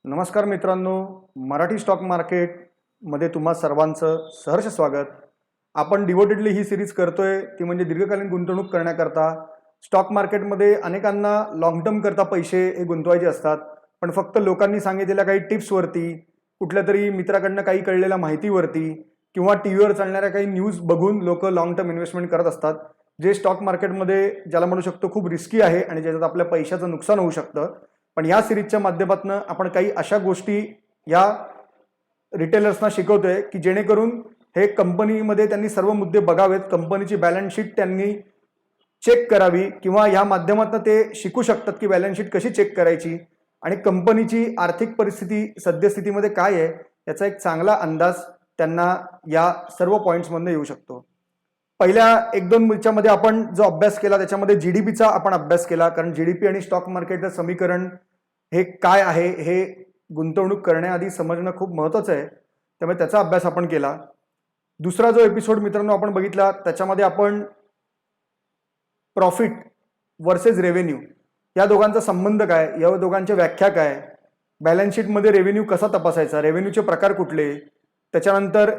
नमस्कार मित्रांनो, मराठी स्टॉक मार्केटमध्ये तुम्हा सर्वांचं सहर्ष स्वागत. आपण डिवोटेडली ही सिरीज करतोय ती म्हणजे दीर्घकालीन गुंतवणूक करण्याकरता. स्टॉक मार्केटमध्ये अनेकांना लॉंग टर्म करता पैसे हे गुंतवायचे असतात, पण फक्त लोकांनी सांगितलेल्या काही टिप्सवरती, कुठल्या तरी मित्राकडनं काही कळलेल्या माहितीवरती किंवा टीव्हीवर चालणाऱ्या काही न्यूज बघून लोक लॉंग टर्म इन्व्हेस्टमेंट करत असतात, जे स्टॉक मार्केटमध्ये ज्याला म्हणू शकतो खूप रिस्की आहे आणि ज्याच्यात आपल्या पैशाचं नुकसान होऊ शकतं. पण या सिरीजच्या माध्यमातून आपण काही अशा गोष्टी या रिटेलर्सना शिकवतोय की जेणेकरून हे कंपनीमध्ये त्यांनी सर्व मुद्दे बघावेत, कंपनीची बॅलन्स शीट त्यांनी चेक करावी किंवा या माध्यमातून ते शिकू शकतात की बॅलन्स शीट कशी चेक करायची आणि कंपनीची आर्थिक परिस्थिती सद्यस्थितीमध्ये काय आहे याचा एक चांगला अंदाज त्यांना या सर्व पॉईंट्समधून येऊ शकतो. पहिल्या एक दोन मध्ये आपण जो अभ्यास केला त्याच्यामध्ये जीडीपीचा आपण अभ्यास केला, कारण जीडीपी आणि स्टॉक मार्केटचं समीकरण हे काय आहे हे गुंतवणूक करण्याआधी समजणं खूप महत्त्वाचं आहे, त्यामुळे त्याचा अभ्यास आपण केला. दुसरा जो एपिसोड मित्रांनो आपण बघितला त्याच्यामध्ये आपण प्रॉफिट वर्सेस रेव्हेन्यू या दोघांचा संबंध काय, या दोघांच्या व्याख्या काय, बॅलन्स शीटमध्ये रेव्हेन्यू कसा तपासायचा, रेव्हेन्यूचे प्रकार कुठले, त्याच्यानंतर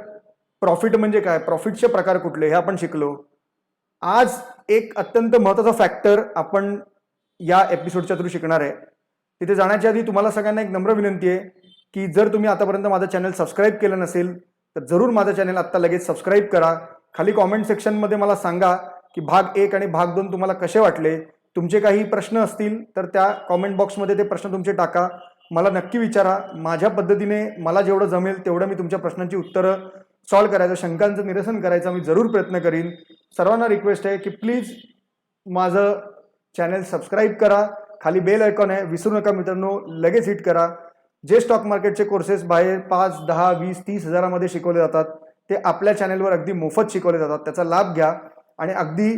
प्रॉफिट म्हणजे काय, प्रॉफिटचे प्रकार कुठले हे आपण शिकलो. आज एक अत्यंत महत्त्वाचा फॅक्टर आपण या एपिसोडच्या थ्रू शिकणार आहे. तिथे जाण्याच्या आधी तुम्हाला सगळ्यांना एक नम्र विनंती आहे की जर तुम्ही आतापर्यंत माझं चॅनल सबस्क्राईब केलं नसेल तर जरूर माझं चॅनल आत्ता लगेच सबस्क्राईब करा. खाली कॉमेंट सेक्शनमध्ये मला सांगा की भाग 1 आणि भाग 2 तुम्हाला कसे वाटले. तुमचे काही प्रश्न असतील तर त्या कॉमेंट बॉक्समध्ये ते प्रश्न तुमचे टाका, मला नक्की विचारा. माझ्या पद्धतीने मला जेवढं जमेल तेवढं मी तुमच्या प्रश्नांची उत्तरं सॉल्व्ह करायचं, शंकांचं निरसन करायचा मी जरूर प्रयत्न करीन. सर्वांना रिक्वेस्ट आहे की प्लीज माझं चॅनल सबस्क्राईब करा, खाली बेल आयकॉन आहे विसरू नका मित्रांनो, लगेच हिट करा. जे स्टॉक मार्केटचे कोर्सेस बाहेर 5, 10, 20, 30 हजारामध्ये शिकवले जातात ते आपल्या चॅनलवर अगदी मोफत शिकवले जातात. त्याचा लाभ घ्या आणि अगदी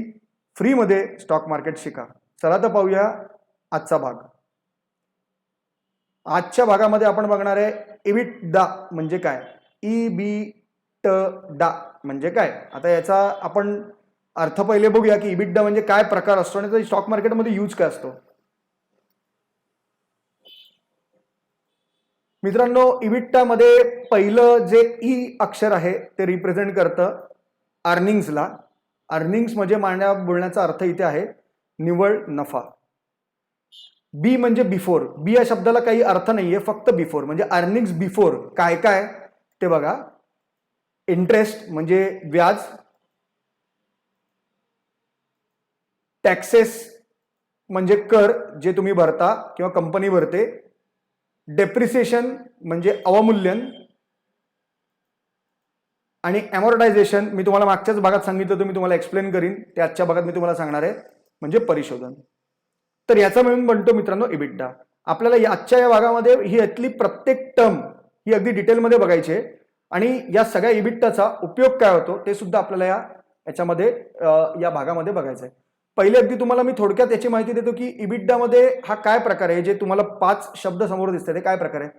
फ्रीमध्ये स्टॉक मार्केट शिका. चला तर पाहूया आजचा भाग. आजच्या भागामध्ये आपण बघणार आहे इबिटडा म्हणजे काय, इबिटडा म्हणजे काय. आता याचा आपण अर्थ पहिले बघूया की इबिटडा म्हणजे काय प्रकार असतो आणि स्टॉक मार्केटमध्ये यूज काय असतो. मित्रांनो, इबिटडा मध्ये पहिलं जे ई अक्षर आहे ते रिप्रेझेंट करतं अर्निंग्सला. अर्निंग्स म्हणजे माझ्या बोलण्याचा अर्थ इथे आहे निव्वळ नफा. बी म्हणजे बिफोर, बी या शब्दाला काही अर्थ नाहीये, फक्त बिफोर म्हणजे अर्निंग्स बिफोर काय काय ते बघा. इंटरेस्ट म्हणजे व्याज, टॅक्सेस म्हणजे कर जे तुम्ही भरता किंवा कंपनी भरते, डेप्रिसिएशन म्हणजे अवमूल्यन आणि अमॉर्टायझेशन मी तुम्हाला मागच्याच भागात सांगितलं, मी तुम्हाला एक्सप्लेन करीन ते आजच्या भागात मी तुम्हाला सांगणार आहे, म्हणजे परिशोधन. तर याचा मिळून बनतो मित्रांनो इबिटडा. आपल्याला आजच्या या भागामध्ये ही यातली प्रत्येक टर्म ही अगदी डिटेलमध्ये बघायची आहे आणि या सगळ्या इबिटडाचा उपयोग काय होतो ते सुद्धा आपल्याला याच्यामध्ये या भागामध्ये बघायचं आहे. पहिले अगदी तुम्हाला मी थोडक्यात याची माहिती देतो की इबिटडामध्ये हा काय प्रकार आहे. जे तुम्हाला 5 शब्द समोर दिसतात ते काय प्रकार आहे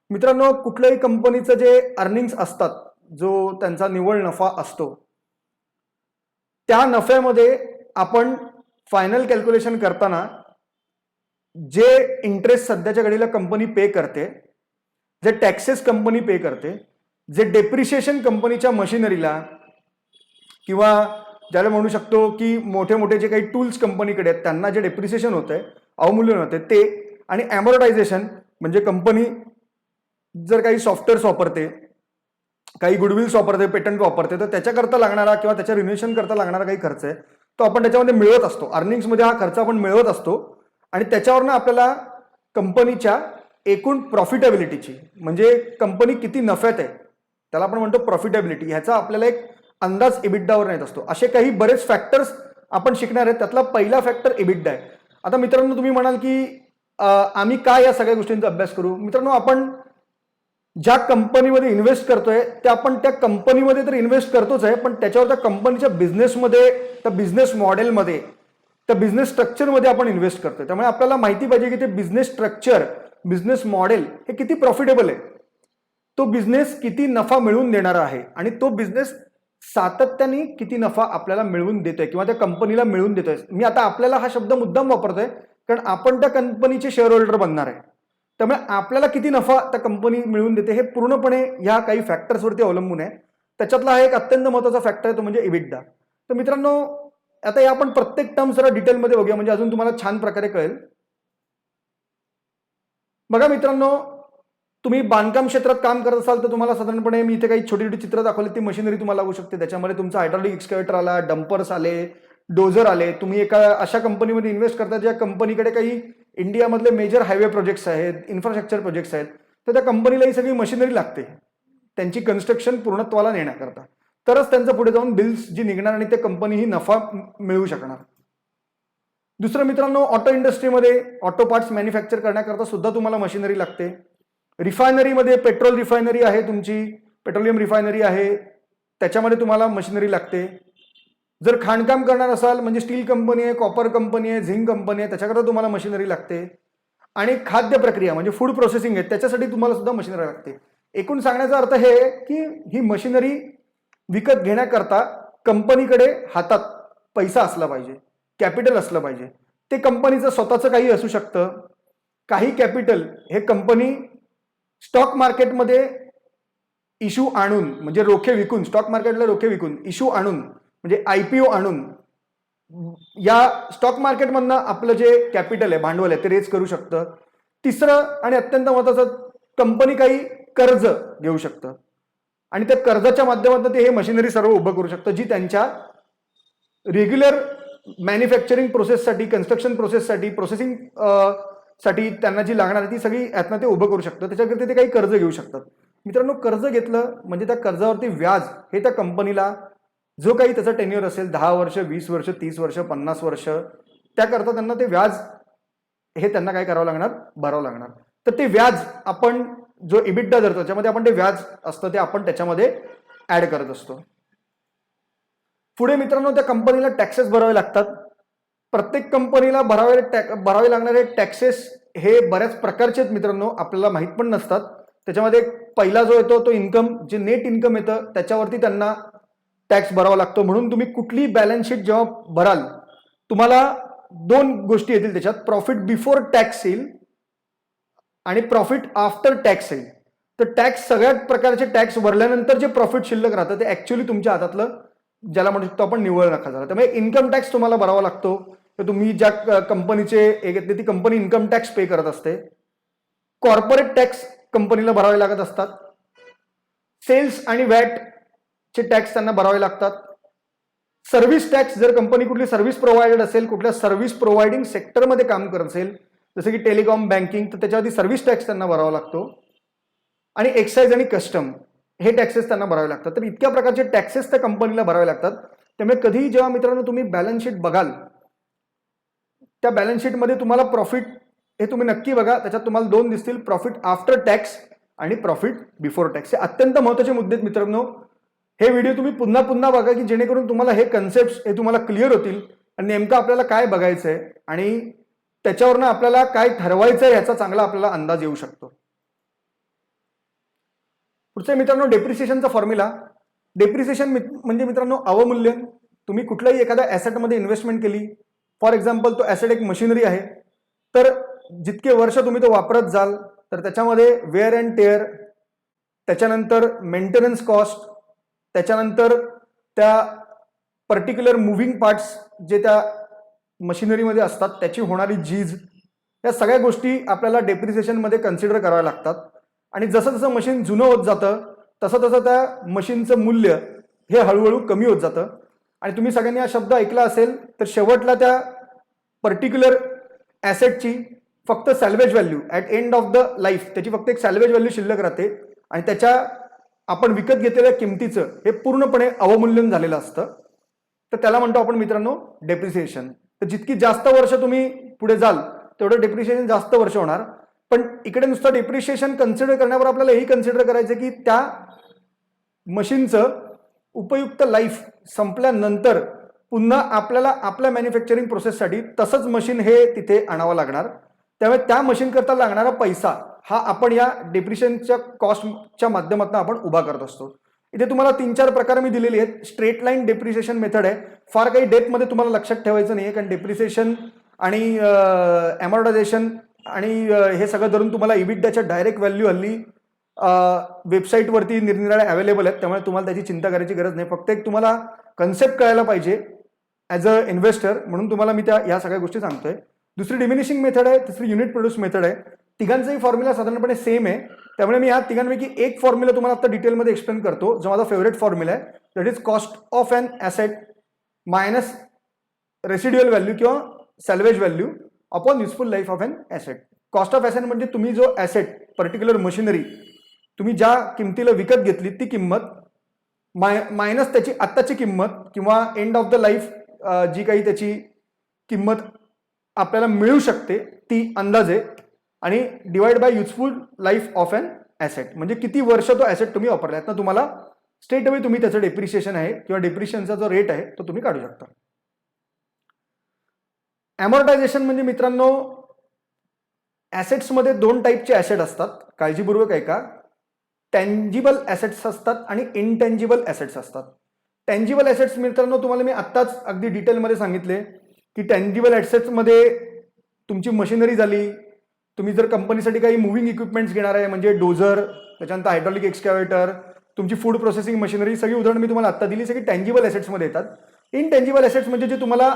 मित्रांनो. कुठल्याही कंपनीचं जे अर्निंग्स असतात, जो त्यांचा निव्वळ नफा असतो, त्या नफ्यामध्ये आपण फायनल कॅल्क्युलेशन करताना जे इंटरेस्ट सध्याच्या घडीला कंपनी पे करते, जे टॅक्सेस कंपनी पे करते, जे डेप्रिशिएशन कंपनीच्या मशिनरीला किंवा ज्याला म्हणू शकतो की मोठे मोठे जे काही टूल्स कंपनीकडे आहेत त्यांना जे डेप्रिसिएशन होतंय, अवमूल्यन होते ते, आणि अमॉर्टायझेशन म्हणजे कंपनी जर काही सॉफ्टवेअर्स वापरते, काही गुडविल्स वापरते, पेटंट वापरते, तर त्याच्याकरता लागणारा किंवा त्याच्या रिन्युएशन करता लागणारा काही खर्च आहे तो आपण त्याच्यामध्ये मिळवत असतो. अर्निंग्समध्ये हा खर्च आपण मिळवत असतो आणि त्याच्यावरनं आपल्याला कंपनीच्या एकूण प्रॉफिटेबिलिटीची म्हणजे कंपनी किती नफ्यात आहे त्याला आपण म्हणतो प्रॉफिटेबिलिटी, ह्याचा आपल्याला एक अंदाज इबिटडावर येत असतो. असे काही बरेच फॅक्टर्स आपण शिकणार आहेत, त्यातला पहिला फॅक्टर इबिटडा आहे. आता मित्रांनो तुम्ही म्हणाल की आम्ही काय या सगळ्या गोष्टींचा अभ्यास करू. मित्रांनो, आपण ज्या कंपनीमध्ये इन्व्हेस्ट करतोय त्या आपण त्या कंपनीमध्ये तर इन्व्हेस्ट करतोच आहे, पण त्याच्यावर त्या कंपनीच्या बिझनेसमध्ये, त्या बिझनेस मॉडेलमध्ये, त्या बिझनेस स्ट्रक्चरमध्ये आपण इन्व्हेस्ट करतोय. त्यामुळे आपल्याला माहिती पाहिजे की ते बिझनेस स्ट्रक्चर, बिझनेस मॉडेल हे किती प्रॉफिटेबल आहे, तो बिझनेस किती नफा मिळवून देणारा आहे आणि तो बिझनेस सातत्याने किती नफा आपल्याला मिळवून देतोय किंवा त्या कंपनीला मिळवून देतोय. मी आता आपल्याला हा शब्द मुद्दाम वापरतोय कारण आपण त्या कंपनीचे शेअर होल्डर बनणार आहे. त्यामुळे आपल्याला किती नफा त्या कंपनी मिळवून देते हे पूर्णपणे ह्या काही फॅक्टर्सवरती अवलंबून आहे. त्याच्यातला हा एक अत्यंत महत्त्वाचा फॅक्टर आहे, तो म्हणजे इबिडा. तर मित्रांनो, आता या आपण प्रत्येक टर्म जरा डिटेलमध्ये बघूया, म्हणजे अजून तुम्हाला छान प्रकारे कळेल. बघा मित्रांनो, तुम्ही बांधकाम क्षेत्रात काम करत असाल तर तुम्हाला साधारणपणे मी इथे काही छोटी छोटी चित्र दाखवली, ती मशिनरी तुम्हाला लागू शकते. त्याच्यामध्ये तुमचा हायड्रॉलिक एक्सकॅव्हेटर आला, डंपर्स आले, डोझर आले. तुम्ही एका अशा कंपनीमध्ये इन्व्हेस्ट करता ज्या कंपनीकडे काही इंडियामधले मेजर हायवे प्रोजेक्ट्स आहेत, इन्फ्रास्ट्रक्चर प्रोजेक्ट्स आहेत, तर त्या कंपनीला ही सगळी मशिनरी लागते त्यांची कन्स्ट्रक्शन पूर्णत्वाला नेण्याकरता. तरच त्यांचं पुढे जाऊन बिल्स जी निघणार आणि ते कंपनी ही नफा मिळवू शकणार. दुसरं मित्रांनो, ऑटो इंडस्ट्रीमध्ये ऑटो पार्ट्स मॅन्युफॅक्चर करण्याकरता सुद्धा तुम्हाला मशिनरी लागते. रिफायनरीमध्ये पेट्रोल रिफायनरी आहे तुमची, पेट्रोलियम रिफायनरी आहे, त्याच्यामध्ये तुम्हाला मशिनरी लागते. जर खाणकाम करणार असाल म्हणजे स्टील कंपनी आहे, कॉपर कंपनी आहे, झिंक कंपनी आहे, त्याच्याकरता तुम्हाला मशिनरी लागते. आणि खाद्य प्रक्रिया म्हणजे फूड प्रोसेसिंग आहे, त्याच्यासाठी तुम्हाला सुद्धा मशिनरी लागते. एकूण सांगण्याचा अर्थ हे आहे की ही मशिनरी विकत घेण्याकरता कंपनीकडे हातात पैसा असला पाहिजे, कॅपिटल असलं पाहिजे. ते कंपनीचं स्वतःचं काही असू शकतं. काही कॅपिटल हे कंपनी स्टॉक मार्केटमध्ये इश्यू आणून म्हणजे रोखे विकून, स्टॉक मार्केटला रोखे विकून इश्यू आणून म्हणजे IPO आणून या स्टॉक मार्केटमधनं आपलं जे कॅपिटल आहे, भांडवल आहे, ते रेज करू शकतं. तिसरं आणि अत्यंत महत्त्वाचं, कंपनी काही कर्ज घेऊ शकतं आणि त्या कर्जाच्या माध्यमातून ते हे मशिनरी सर्व उभं करू शकतं, जी त्यांच्या रेग्युलर मॅन्युफॅक्चरिंग प्रोसेससाठी, कन्स्ट्रक्शन प्रोसेससाठी, प्रोसेसिंग साठी त्यांना जी लागणार आहे ती सगळी यातनं ते उभं करू शकतं. त्याच्याकरता ते काही कर्ज घेऊ शकतात. मित्रांनो, कर्ज घेतलं म्हणजे त्या कर्जावरती व्याज हे त्या कंपनीला जो काही त्याचा टेन्युअर असेल, 10 वर्ष, 20 वर्ष, 30 वर्ष, 50 वर्ष, त्याकरता त्यांना ते व्याज हे त्यांना काय करावं लागणार, भरावं लागणार. तर ते व्याज आपण जो इबिडा धरतो त्याच्यामध्ये आपण ते व्याज असतं ते आपण त्याच्यामध्ये ऍड करत असतो. पुढे मित्रांनो, त्या कंपनीला टॅक्सेस भरावे लागतात. प्रत्येक कंपनीला भरावे लागणारे टॅक्सेस हे बऱ्याच प्रकारचे आहेत मित्रांनो, आपल्याला माहीत पण नसतात. त्याच्यामध्ये पहिला जो येतो तो इन्कम, जे नेट इन्कम येतं त्याच्यावरती त्यांना टॅक्स भरावा लागतो. म्हणून तुम्ही कुठली बॅलन्स शीट जेव्हा भराल तुम्हाला दोन गोष्टी येतील त्याच्यात, प्रॉफिट बिफोर टॅक्स येईल आणि प्रॉफिट आफ्टर टॅक्स येईल. तर टॅक्स, सगळ्यात प्रकारचे टॅक्स भरल्यानंतर जे प्रॉफिट शिल्लक राहतं ते ऍक्च्युअली तुमच्या हातातलं, ज्याला म्हणू शकतो आपण निव्वळ नफा झाला. त्यामुळे इन्कम टॅक्स तुम्हाला भरावा लागतो. तर तुम्ही ज्या कंपनीचे घेतले ती कंपनी इन्कम टॅक्स पे करत असते. कॉर्पोरेट टॅक्स कंपनीला भरावे लागत असतात. सेल्स आणि वॅट चे टॅक्स त्यांना भरावे लागतात. सर्व्हिस टॅक्स, जर कंपनी कुठली सर्व्हिस प्रोव्हायडेड असेल, कुठल्या सर्व्हिस प्रोव्हायडिंग सेक्टरमध्ये काम करत असेल, जसं की टेलिकॉम, बँकिंग, तर त्याच्यावरती सर्व्हिस टॅक्स त्यांना भरावा लागतो. आणि एक्साइज आणि कस्टम हे टॅक्सेस त्यांना भरावे लागतात. तर इतक्या प्रकारचे टॅक्सेस त्या कंपनीला भरावे लागतात. त्यामुळे कधी जेव्हा मित्रांनो तुम्ही बॅलन्स शीट बघाल, त्या बॅलन्स शीटमध्ये तुम्हाला प्रॉफिट हे तुम्ही नक्की बघा, त्याच्यात तुम्हाला दोन दिसतील, प्रॉफिट आफ्टर टॅक्स आणि प्रॉफिट बिफोर टॅक्स. हे अत्यंत महत्त्वाचे मुद्दे आहेत मित्रांनो. हे व्हिडिओ तुम्ही पुन्हा पुन्हा बघा की जेणेकरून तुम्हाला हे कन्सेप्ट हे तुम्हाला क्लिअर होतील आणि नेमकं आपल्याला काय बघायचंय आणि त्याच्यावरनं आपल्याला काय ठरवायचंय याचा चांगला आपल्याला अंदाज येऊ शकतो. पुढचं मित्रांनो, डेप्रिसिएशनचा फॉर्म्युला. डेप्रिसिएशन म्हणजे मित्रांनो अवमूल्यन. तुम्ही कुठल्याही एखाद्या ॲसेटमध्ये इन्व्हेस्टमेंट केली, फॉर एक्झाम्पल तो ॲसेट एक मशिनरी आहे, तर जितके वर्ष तुम्ही तो वापरत जाल तर त्याच्यामध्ये वेअर अँड टेअर, त्याच्यानंतर मेंटेनन्स कॉस्ट, त्याच्यानंतर त्या पर्टिक्युलर मुव्हिंग पार्ट्स जे त्या मशिनरीमध्ये असतात त्याची होणारी झीज, या सगळ्या गोष्टी आपल्याला डेप्रिसिएशनमध्ये कन्सिडर कराव्या लागतात. आणि जसं जसं मशीन जुनं होत जातं तसं तसं त्या मशीनचं मूल्य हे हळूहळू कमी होत जातं. आणि तुम्ही सगळ्यांनी हा शब्द ऐकला असेल तर शेवटला त्या पर्टिक्युलर ॲसेटची फक्त salvage value at end of the life, त्याची फक्त एक सॅल्वेज व्हॅल्यू शिल्लक राहते आणि त्याच्या आपण विकत घेतलेल्या किमतीचं हे पूर्णपणे अवमूल्यन झालेलं असतं. तर त्याला म्हणतो आपण मित्रांनो डेप्रिसिएशन. तर जितकी जास्त वर्ष तुम्ही पुढे जाल तेवढं डेप्रिसिएशन जास्त वर्ष होणार. पण इकडे नुसतं डेप्रिसिएशन कन्सिडर करण्यावर आपल्याला हेही कन्सिडर करायचं की त्या मशीनचं उपयुक्त लाईफ संपल्यानंतर पुन्हा आपल्याला आपल्या मॅन्युफॅक्चरिंग प्रोसेससाठी तसंच मशीन हे तिथे आणावं लागणार. त्यामुळे त्या मशीन करता लागणारा पैसा हा आपण या डेप्रिसिएशनच्या कॉस्टच्या माध्यमातून आपण उभा करत असतो. इथे तुम्हाला 3-4 प्रकार मी दिलेले आहेत. स्ट्रेट लाईन डेप्रिसिएशन मेथड आहे. फार काही डेप्थमध्ये तुम्हाला लक्षात ठेवायचं नाही आहे, कारण डेप्रिसिएशन आणि अमॉर्टायझेशन आणि हे सगळं धरून तुम्हाला इबिडाच्या डायरेक्ट व्हॅल्यू हल्ली वेबसाईटवरती निरनिराळ्या अवेलेबल आहेत, त्यामुळे तुम्हाला त्याची चिंता करायची गरज नाही. फक्त एक तुम्हाला कन्सेप्ट कळायला पाहिजे ॲज अ इन्व्हेस्टर, म्हणून तुम्हाला मी या सगळ्या गोष्टी सांगतोय. दुसरी डिमिनिशिंग मेथड आहे, तिसरी युनिट प्रोड्यूस मेथड आहे. तिघांचाही फॉर्म्युला साधारणपणे सेम आहे, त्यामुळे मी या तिघांपैकी एक फॉर्म्युला तुम्हाला आता डिटेलमध्ये एक्सप्लेन करतो, जो माझा फेवरेट फॉर्म्युला आहे. That is cost of an asset minus residual value किंवा salvage value upon useful life of an asset. Cost of asset म्हणजे तुम्ही जो ॲसेट पर्टिक्युलर मशिनरी तुम्ही ज्या किमतीला विकत घेतली ती किंमत मायनस त्याची आत्ताची किंमत किंवा एंड ऑफ द लाईफ जी काही त्याची किंमत आपल्याला मिळू शकते ती अंदाजे, आणि divide by useful life of an asset, म्हणजे किती वर्ष तो ॲसेट तुम्ही वापरला ना तुम्हाला स्ट्रेट अवे तुम्ही त्याचं डेप्रिशिएशन आहे किंवा डेप्रिशिएशनचा जो रेट आहे तो तुम्ही काढू शकता. ॲमॉर्टायझेशन म्हणजे मित्रांनो, ॲसेट्समध्ये दोन टाईपचे ॲसेट असतात, काळजीपूर्वक ऐका. टँजिबल ॲसेट्स असतात आणि इनटँजिबल ॲसेट्स असतात. टँजिबल ॲसेट्स मित्रांनो तुम्हाला मी आत्ताच अगदी डिटेलमध्ये सांगितले की टँजिबल ॲसेट्समध्ये तुमची मशिनरी झाली, तुम्ही जर कंपनीसाठी काही मुव्हिंग इक्विपमेंट्स घेणार आहे म्हणजे डोझर, त्याच्यानंतर हायड्रॉलिक एक्सकॅव्हेटर, तुमची फूड प्रोसेसिंग मशिनरी, सगळी उदाहरणं मी तुम्हाला आत्ता दिली, सगळी टँजिबल ॲसेट्समध्ये येतात. इनटँजिबल ॲसेट्स म्हणजे जे तुम्हाला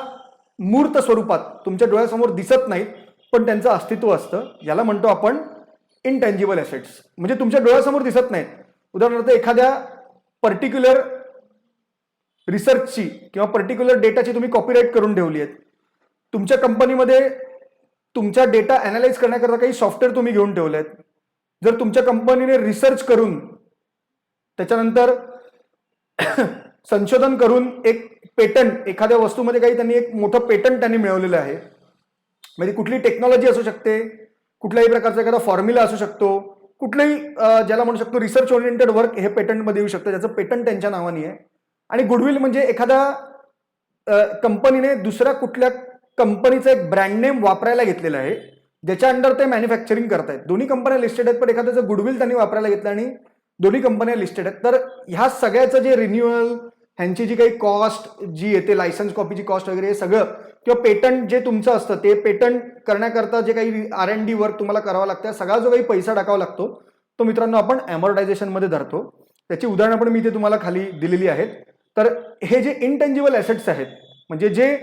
मूर्त स्वरूपात तुमच्या डोळ्यासमोर दिसत नाहीत पण त्यांचं अस्तित्व असतं, याला म्हणतो आपण इनटँजिबल ॲसेट्स. म्हणजे तुमच्या डोळ्यासमोर दिसत नाहीत. उदाहरणार्थ एखाद्या पर्टिक्युलर रिसर्चची किंवा पर्टिक्युलर डेटाची तुम्ही कॉपीराईट करून ठेवली आहेत. तुमच्या कंपनीमध्ये तुमचा डेटा अॅनालाइज करण्याकरता काही सॉफ्टवेअर तुम्ही घेऊन ठेवले आहेत. जर तुमच्या कंपनीने रिसर्च करून त्याच्यानंतर संशोधन करून एक पेटंट, एखाद्या वस्तूमध्ये काही त्यांनी एक मोठं पेटंट त्यांनी मिळवलेलं आहे, म्हणजे कुठली टेक्नॉलॉजी असू शकते, कुठल्याही प्रकारचा एखादा फॉर्म्युला असू शकतो, कुठलंही ज्याला म्हणू शकतो रिसर्च ओरिएंटेड वर्क हे पेटंटमध्ये येऊ शकतं, ज्याचं पेटंट त्यांच्या नावाने आहे. आणि गुडविल म्हणजे एखादा कंपनीने दुसऱ्या कुठल्या कंपनीचं एक ब्रँड नेम वापरायला घेतलेलं आहे ज्याच्या अंडर ते मॅन्युफॅक्चरिंग करतायत. दोन्ही कंपन्या लिस्टेड आहेत पण एखाद्याचं गुडविल त्यांनी वापरायला घेतलं आणि दोन्ही कंपन्या लिस्टेड आहेत. तर ह्या सगळ्याचं जे रिन्युअल, ह्यांची जी काही कॉस्ट जी येते, लायसन्स कॉपीची कॉस्ट वगैरे हे सगळं, किंवा पेटंट जे तुमचं असतं ते पेटंट करण्याकरता जे काही R&D वर्क तुम्हाला करावं लागतं, सगळा जो काही पैसा टाकावा लागतो तो मित्रांनो आपण ॲमॉर्टायझेशनमध्ये धरतो. त्याची उदाहरणं पण मी इथे तुम्हाला खाली दिलेली आहेत. तर हे जे इनटँजिबल ॲसेट्स आहेत, म्हणजे जे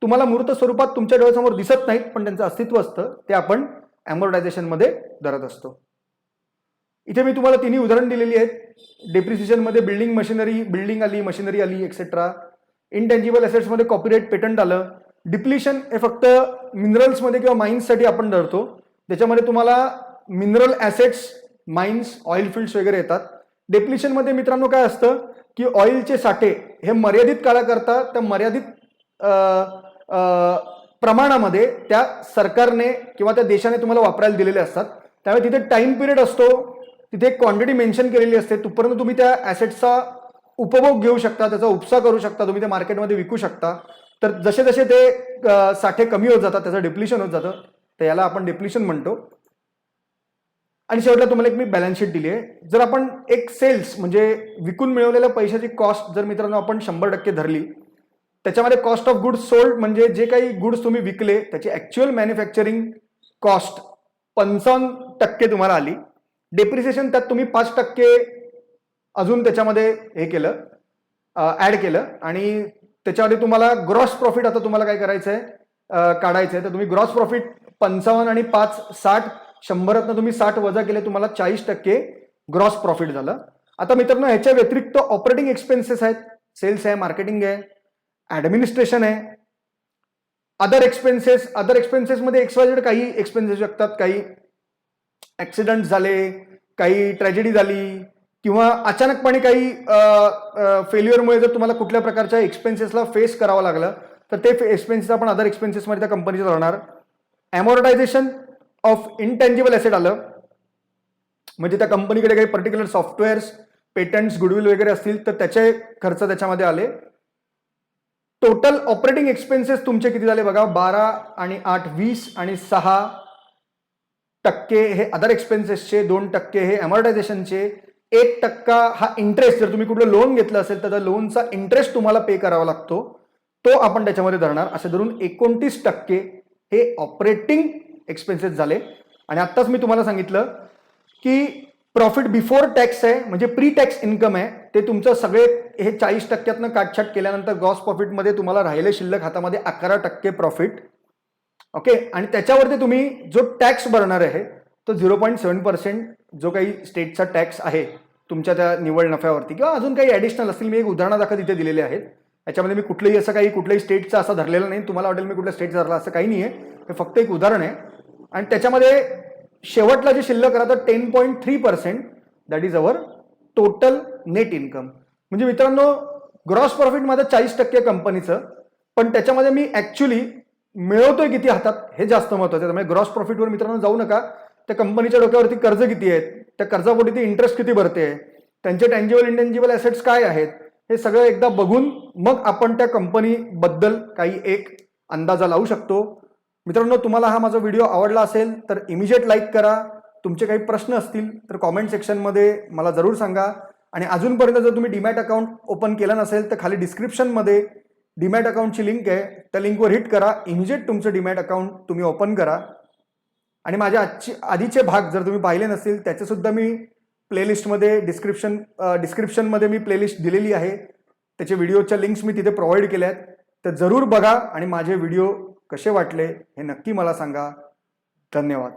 तुम्हाला मूर्त स्वरूपात तुमच्या डोळ्यासमोर दिसत नाहीत पण त्यांचं अस्तित्व असतं, ते आपण ॲमॉर्टायझेशनमध्ये धरत असतो. इथे मी तुम्हाला तिन्ही उदाहरण दिलेली आहेत. डेप्रिसिएशनमध्ये बिल्डिंग मशिनरी, बिल्डिंग आली, मशिनरी आली, एक्सेट्रा. इनटँजिबल ॲसेट्समध्ये कॉपीराईट, पेटंट आलं. डिप्लिशन हे फक्त मिनरल्समध्ये किंवा माइन्ससाठी आपण धरतो, त्याच्यामध्ये तुम्हाला mineral assets, mines, oil fields वगैरे येतात. डेप्लिशनमध्ये मित्रांनो काय असतं की ऑइलचे साठे हे मर्यादित काळाकरता त्या मर्यादित प्रमाणामध्ये त्या सरकारने किंवा त्या देशाने तुम्हाला वापरायला दिलेले असतात. त्यामुळे तिथे टाइम पिरियड असतो, तिथे एक क्वांटिटी मेन्शन केलेली असते, तोपर्यंत तुम्ही त्या ॲसेटचा उपभोग घेऊ शकता, त्याचा उपसा करू शकता, तुम्ही त्या मार्केटमध्ये विकू शकता. तर जसे जसे ते साठे कमी होत जातात त्याचं डिप्लिशन होत जातं, तर याला आपण डिप्लिशन म्हणतो. आणि शेवटला तुम्हाला एक मी बॅलन्स शीट दिली आहे. जर आपण एक सेल्स म्हणजे विकून मिळवलेल्या पैशाची कॉस्ट जर मित्रांनो आपण 100% धरली, त्याच्यामध्ये कॉस्ट ऑफ गुड्स सोल्ड म्हणजे जे काही गुड्स तुम्ही विकले त्याची ॲक्च्युअल मॅन्युफॅक्चरिंग कॉस्ट 55% तुम्हाला आली. डेप्रिसिएशन त्यात तुम्ही 5% अजून त्याच्यामध्ये हे केलं, ॲड केलं, आणि त्याच्यामध्ये तुम्हाला ग्रॉस प्रॉफिट आता तुम्हाला काय करायचं आहे, काढायचं आहे. तर तुम्ही ग्रॉस प्रॉफिट 55 आणि 5 60, 100तनं तुम्ही 60 वजा केले, तुम्हाला 40% ग्रॉस प्रॉफिट झालं. आता मित्रांनो ह्याच्या व्यतिरिक्त ऑपरेटिंग एक्सपेन्सेस आहेत, सेल्स आहे, मार्केटिंग आहे, ॲडमिनिस्ट्रेशन आहे, अदर एक्सपेन्सेस. अदर एक्सपेन्सेसमध्ये XYZ काही एक्सपेन्सेस शकतात, काही ॲक्सिडेंट झाले, काही ट्रॅजेडी झाली, किंवा अचानकपणे काही फेल्युअरमुळे जर तुम्हाला कुठल्या प्रकारच्या एक्सपेन्सेसला फेस करावं लागलं तर ते एक्सपेन्सेस आपण अदर एक्सपेन्सेसमध्ये त्या कंपनीचं राहणार. ॲमॉर्टायझेशन ऑफ इनटँजिबल ॲसेट आलं, म्हणजे त्या कंपनीकडे काही पर्टिक्युलर सॉफ्टवेअर्स, पेटंट्स, गुडविल वगैरे असतील तर त्याचे खर्च त्याच्यामध्ये आले. टोटल ऑपरेटिंग एक्सपेन्सेस तुमचे किती झाले बघा, 12 आणि 8 20 आणि 6% हे अदर एक्सपेन्सेसचे, 2% हे ॲमॉर्टायझेशनचे, 1% हा इंटरेस्ट. जर तुम्ही कुठलं लोन घेतलं असेल तर त्या लोनचा इंटरेस्ट तुम्हाला पे करावा लागतो, तो आपण त्याच्यामध्ये धरणार. असे धरून 29% हे ऑपरेटिंग एक्सपेन्सेस झाले. आणि आत्ताच मी तुम्हाला सांगितलं की प्रॉफिट बिफोर टॅक्स आहे, म्हणजे प्री टॅक्स इन्कम आहे, ते तुमचं सगळे हे 40% काटछाट केल्यानंतर ग्रॉस प्रॉफिटमध्ये तुम्हाला राहिले शिल्लक हातामध्ये 11% प्रॉफिट. ओके. आणि त्याच्यावरती तुम्ही जो टॅक्स भरणार आहे तो 0.7% जो काही स्टेटचा टॅक्स आहे तुमच्या त्या निव्वळ नफ्यावरती, किंवा अजून काही ॲडिशनल असतील. मी एक उदाहरणादाखल इथे दिलेले आहेत. याच्यामध्ये मी कुठल्याही स्टेटचा असं धरलेलं नाही. तुम्हाला वाटेल मी कुठल्या स्टेटचा धरला, असं काही नाही आहे. हे फक्त एक उदाहरण आहे. आणि त्याच्यामध्ये शेवटला जे शिल्लक राहतं 10.3%, that is our total net income. म्हणजे मित्रांनो ग्रॉस प्रॉफिट माझं 40% कंपनीचं, पण त्याच्यामध्ये मी ऍक्च्युली मिळवतोय किती हातात हे जास्त महत्वाचं आहे. त्यामुळे ग्रॉस प्रॉफिटवर मित्रांनो जाऊ नका. त्या कंपनीच्या डोक्यावरती कर्ज किती आहेत, त्या कर्जापोटी ती इंटरेस्ट किती भरते, त्यांचे टँजिबल इंटेंजिबल ॲसेट्स काय आहेत, हे सगळं एकदा बघून मग आपण त्या कंपनीबद्दल काही एक अंदाजा लावू शकतो. मित्रांनो तुम्हाला हा माझा व्हिडिओ आवडला असेल तर इमिजिएट लाईक करा. तुमचे काही प्रश्न असतील तर कॉमेंट सेक्शनमध्ये मला जरूर सांगा. आणि अजूनपर्यंत जर तुम्ही डीमॅट अकाउंट ओपन केलं नसेल तर खाली डिस्क्रिप्शनमध्ये डीमॅट अकाउंटची लिंक आहे, त्या लिंकवर हिट करा. इमिजिएट तुमचं डीमॅट अकाउंट तुम्ही ओपन करा. आणि माझ्या आधीचे भाग जर तुम्ही पाहिले नसतील त्याचे सुद्धा मी प्लेलिस्टमध्ये डिस्क्रिप्शनमध्ये मी प्लेलिस्ट दिलेली आहे. त्याचे व्हिडिओच्या लिंक्स मी तिथे प्रोव्हाइड केल्या आहेत. तर जरूर बघा आणि माझे व्हिडिओ कसे वाटले हे नक्की मला सांगा. धन्यवाद.